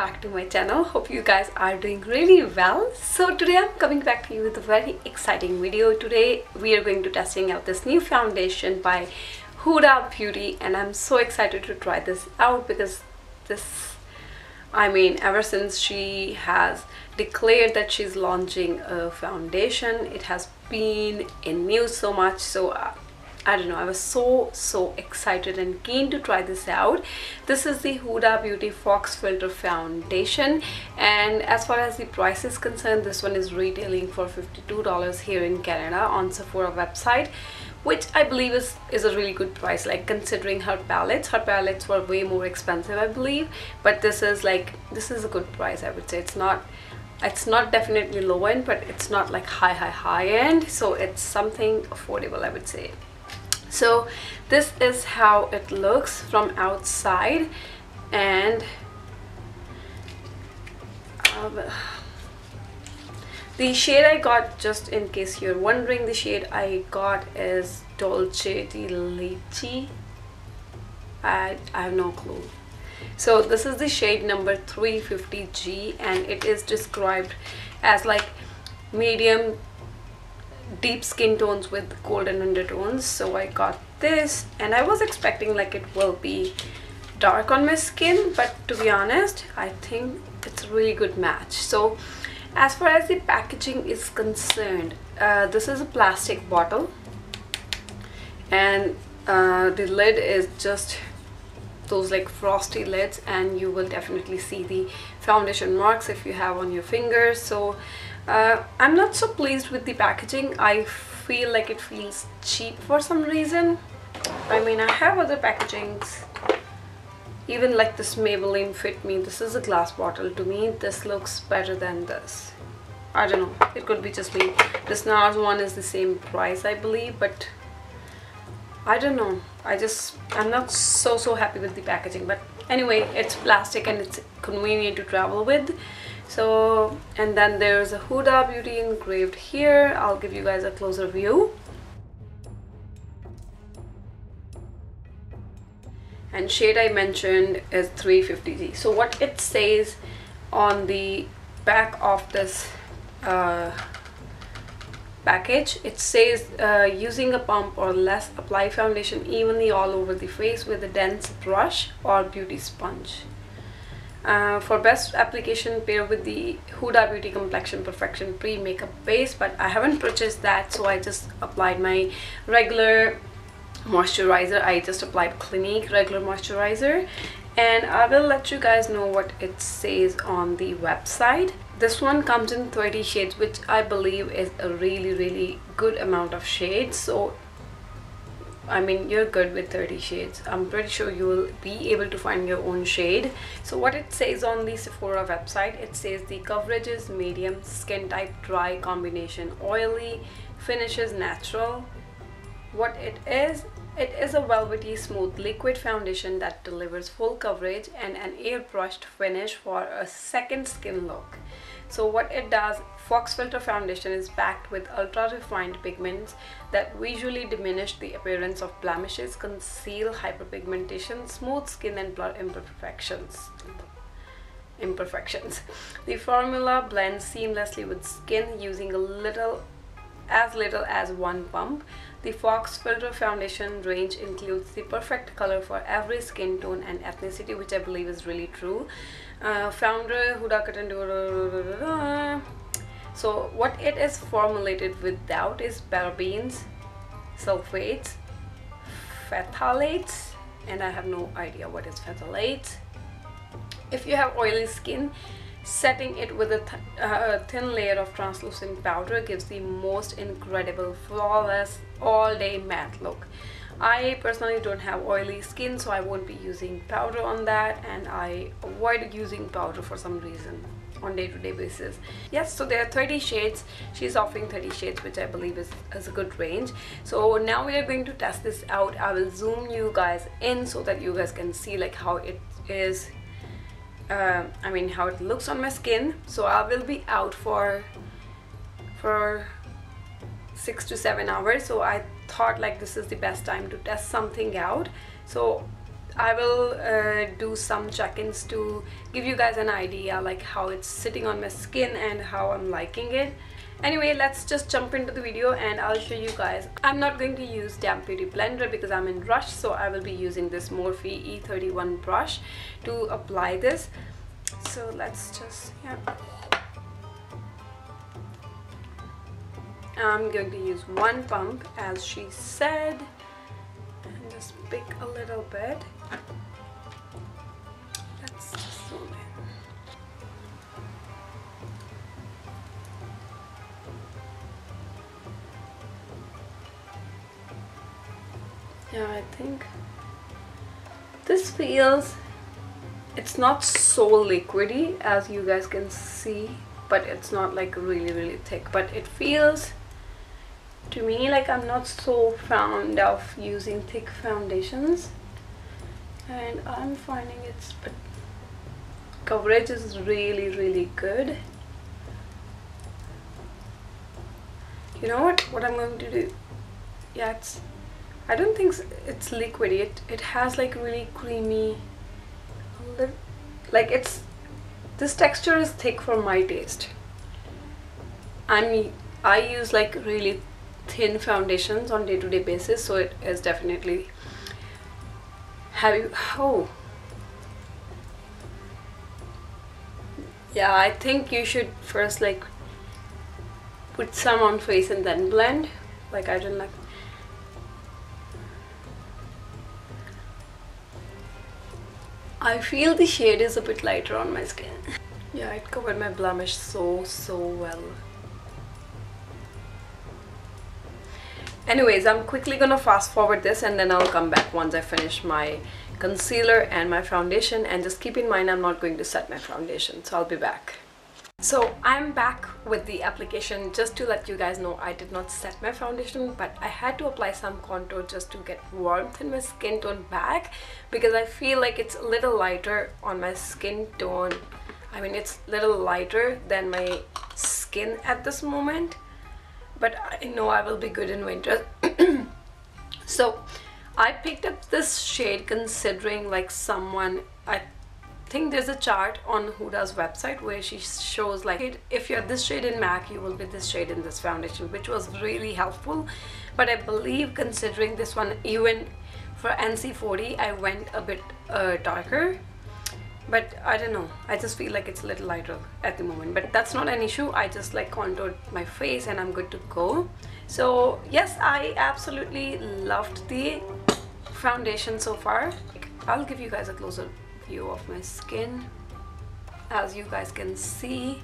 back to my channel. Hope you guys are doing really well. So today I'm coming back to you with a very exciting video. Today we are going to testing out this new foundation by Huda Beauty, and I'm so excited to try this out because ever since she has declared that she's launching a foundation, it has been in news so much. So I don't know, I was so excited and keen to try this out. This is the Huda Beauty Faux Filter Foundation, and as far as the price is concerned, this one is retailing for $52 here in Canada on Sephora website, which I believe is a really good price, like considering her palettes. Her palettes were way more expensive, I believe, but this is a good price, I would say. It's not definitely low end, but it's not like high end, so it's something affordable, I would say. So this is how it looks from outside, and the shade I got, just in case you're wondering, the shade I got is Dolce di Leche. I have no clue. So this is the shade number 350G, and it is described as like medium deep skin tones with golden undertones. So I got this, and I was expecting like it will be dark on my skin, but to be honest, I think it's a really good match. So as far as the packaging is concerned, this is a plastic bottle, and the lid is just those like frosty lids, and you will definitely see the foundation marks if you have on your fingers. So I'm not so pleased with the packaging. I feel like it feels cheap for some reason. I mean, I have other packagings, even like this Maybelline Fit Me. This is a glass bottle. To me, this looks better than this. I don't know, it could be just me. This NARS one is the same price, I believe, but I don't know. I'm not so happy with the packaging, but anyway, it's plastic and it's convenient to travel with. So, and then there's a Huda Beauty engraved here. I'll give you guys a closer view. And shade I mentioned is 350G. So what it says on the back of this package, it says using a pump or less, apply foundation evenly all over the face with a dense brush or beauty sponge. For best application, pair with the Huda Beauty Complexion Perfection Pre-Makeup Base, but I haven't purchased that, so I just applied my regular moisturizer. I just applied Clinique regular moisturizer, and I will let you guys know what it says on the website. This one comes in 30 shades, which I believe is a really good amount of shades. So I mean, you're good with 30 shades. I'm pretty sure you will be able to find your own shade. So what it says on the Sephora website, it says the coverage is medium, skin type dry, combination oily, finishes natural. What it is a velvety smooth liquid foundation that delivers full coverage and an airbrushed finish for a second skin look. So what it does, Faux Filter Foundation is packed with ultra refined pigments that visually diminish the appearance of blemishes, conceal hyperpigmentation, smooth skin, and blur imperfections. The formula blends seamlessly with skin using as little as one pump. The Faux Filter Foundation range includes the perfect color for every skin tone and ethnicity, which I believe is really true. Founder Huda Katandura. So what it is formulated without is parabens, sulfates, phthalates, and I have no idea what is phthalates. If you have oily skin, setting it with a thin layer of translucent powder gives the most incredible, flawless, all-day matte look. I personally don't have oily skin, so I won't be using powder on that, and I avoid using powder for some reason on day-to-day basis. Yes, so there are 30 shades. She's offering 30 shades, which I believe is a good range. So now we are going to test this out. I will zoom you guys in so that you guys can see like how it is, how it looks on my skin. So I will be out for 6 to 7 hours, so I thought like this is the best time to test something out. So I will do some check-ins to give you guys an idea like how it's sitting on my skin and how I'm liking it. Anyway, let's just jump into the video and I'll show you guys. I'm not going to use damp beauty blender because I'm in rush, so I will be using this Morphe E31 brush to apply this. So let's just, yeah, I'm going to use one pump as she said, and just pick a little bit. Let's just zoom in. Yeah, I think this feels, it's not so liquidy as you guys can see, but it's not like really thick, but it feels to me like I'm not so fond of using thick foundations, and I'm finding its coverage is really good. You know what I'm going to do? Yeah, it's, I don't think it's liquidy. It has like really creamy, like it's, this texture is thick for my taste. I use like really thin foundations on day-to-day basis, so it is definitely heavy. Oh yeah, I think you should first like put some on face and then blend. Like I don't like, I feel the shade is a bit lighter on my skin. Yeah, it covered my blemish so well. Anyways, I'm quickly gonna fast forward this and then I'll come back once I finish my concealer and my foundation. And just keep in mind, I'm not going to set my foundation, so I'll be back. So I'm back with the application. Just to let you guys know, I did not set my foundation, but I had to apply some contour just to get warmth in my skin tone back, because I feel like it's a little lighter on my skin tone. I mean, it's a little lighter than my skin at this moment, but I know I will be good in winter. So I picked up this shade considering like someone, I think there's a chart on Huda's website where she shows like if you're this shade in MAC, you will be this shade in this foundation, which was really helpful. But I believe considering this one, even for NC40, I went a bit darker. But I don't know, I just feel like it's a little lighter at the moment, but that's not an issue. I just like contoured my face and I'm good to go. So yes, I absolutely loved the foundation so far. I'll give you guys a closer view of my skin. As you guys can see,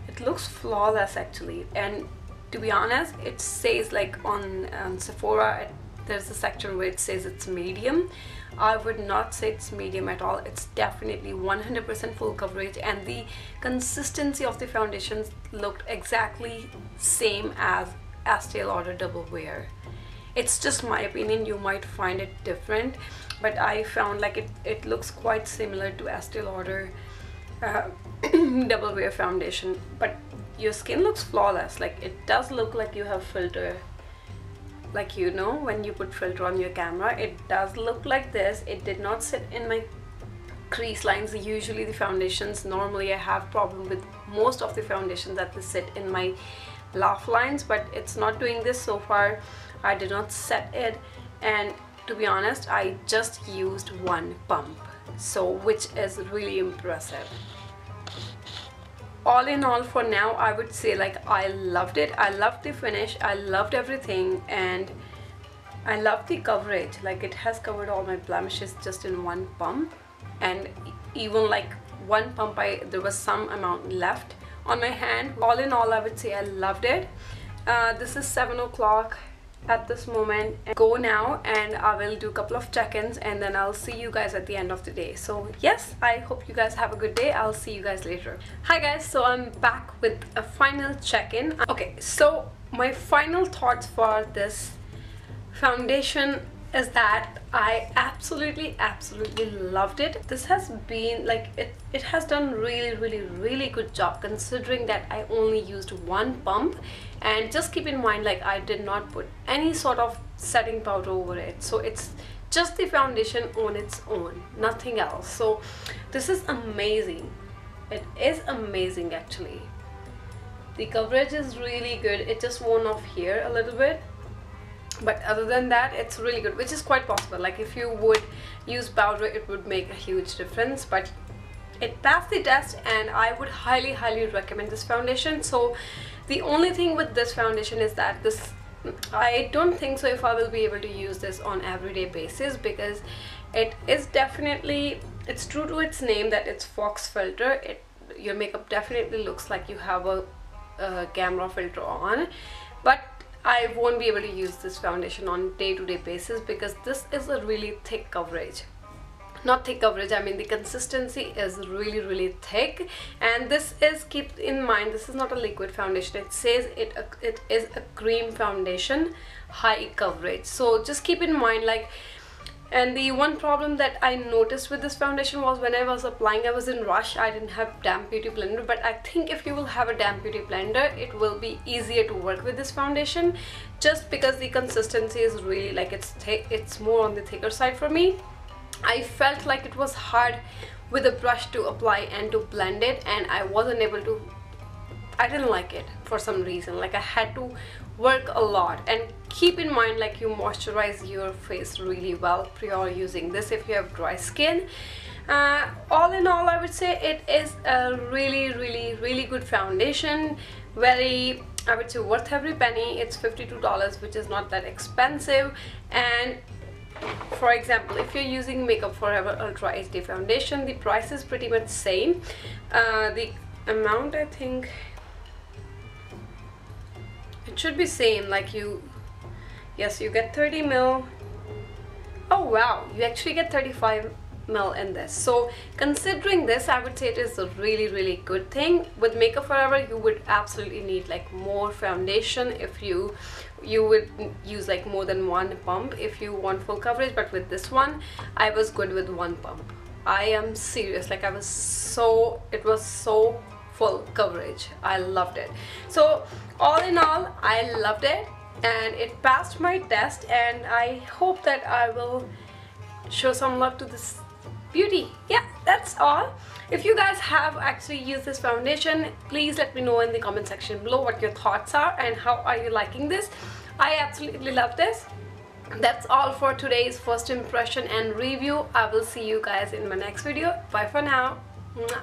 it looks flawless actually, and to be honest, it says like on Sephora, there's a section where it says it's medium. I would not say it's medium at all. It's definitely 100% full coverage, and the consistency of the foundations looked exactly same as Estee Lauder Double Wear. It's just my opinion, you might find it different, but I found like it looks quite similar to Estee Lauder Double Wear foundation, but your skin looks flawless. Like it does look like you have filter, like you know when you put filter on your camera, it does look like this. It did not sit in my crease lines. Usually the foundations, normally I have problem with most of the foundations that they sit in my laugh lines, but it's not doing this so far. I did not set it, and to be honest, I just used one pump, so which is really impressive. All in all, for now, I would say like I loved it. I loved the finish, I loved everything, and I love the coverage. Like it has covered all my blemishes just in one pump, and even like one pump there was some amount left on my hand. All in all, I would say I loved it. This is 7 o'clock at this moment. Go now and I will do a couple of check-ins and then I'll see you guys at the end of the day. So yes, I hope you guys have a good day. I'll see you guys later. Hi guys, so I'm back with a final check-in. Okay, so my final thoughts for this foundation is that I absolutely loved it. This has been like it has done really good job considering that I only used one pump. And just keep in mind, like I did not put any sort of setting powder over it, so it's just the foundation on its own, nothing else. So this is amazing. It is amazing actually. The coverage is really good. It just worn off here a little bit, but other than that it's really good, which is quite possible. Like if you would use powder, it would make a huge difference, but it passed the test and I would highly recommend this foundation. So the only thing with this foundation is that this, I don't think so if I will be able to use this on everyday basis, because it is definitely, it's true to its name that it's Faux filter. Your makeup definitely looks like you have a camera filter on, but I won't be able to use this foundation on day-to-day basis because this is a really thick coverage. Not thick coverage, I mean the consistency is really thick, and this is, keep in mind, this is not a liquid foundation. It says it is a cream foundation, high coverage. So just keep in mind, like, and the one problem that I noticed with this foundation was when I was applying, I was in rush, I didn't have damp beauty blender. But I think if you will have a damp beauty blender, it will be easier to work with this foundation, just because the consistency is really like, it's thick, it's more on the thicker side for me. I felt like it was hard with a brush to apply and to blend it, and I wasn't able to, I didn't like it for some reason. Like I had to work a lot. And keep in mind, like, you moisturize your face really well prior using this if you have dry skin. All in all, I would say it is a really good foundation. Very, I would say, worth every penny. It's $52, which is not that expensive. And for example, if you're using Makeup Forever Ultra HD foundation, the price is pretty much same. The amount, I think it should be same. Like yes, you get 30 ml. Oh wow, you actually get 35 ml in this. So considering this, I would say it is a really good thing. With Makeup Forever, you would absolutely need like more foundation if you would use like more than one pump if you want full coverage. But with this one, I was good with one pump. I am serious, like it was so full coverage. I loved it. So all in all, I loved it and it passed my test, and I hope that I will show some love to this beauty. Yeah, that's all. If you guys have actually used this foundation, please let me know in the comment section below what your thoughts are and how are you liking this. I absolutely love this. That's all for today's first impression and review. I will see you guys in my next video. Bye for now. Mwah.